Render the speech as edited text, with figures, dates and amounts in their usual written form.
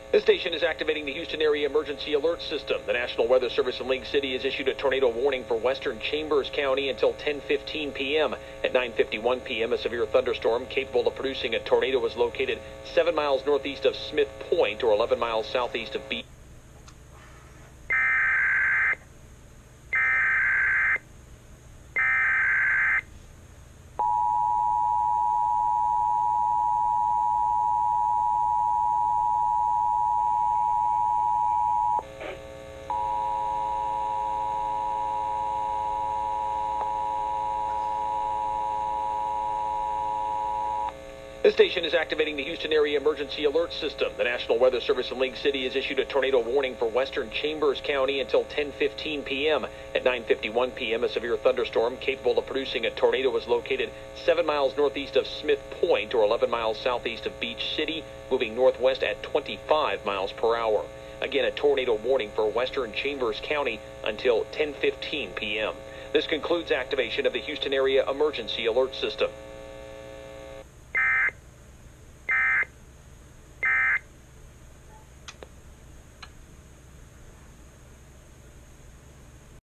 This station is activating the Houston Area Emergency Alert System. The National Weather Service in League City has issued a tornado warning for western Chambers County until 10:15 p.m. At 9:51 p.m., a severe thunderstorm capable of producing a tornado was located 7 miles northeast of Smith Point or 11 miles southeast of Beach. This station is activating the Houston Area Emergency Alert System. The National Weather Service in League City has issued a tornado warning for western Chambers County until 10:15 p.m. At 9:51 p.m., a severe thunderstorm capable of producing a tornado was located 7 miles northeast of Smith Point or 11 miles southeast of Beach City, moving northwest at 25 miles per hour. Again, a tornado warning for western Chambers County until 10:15 p.m. This concludes activation of the Houston Area Emergency Alert System.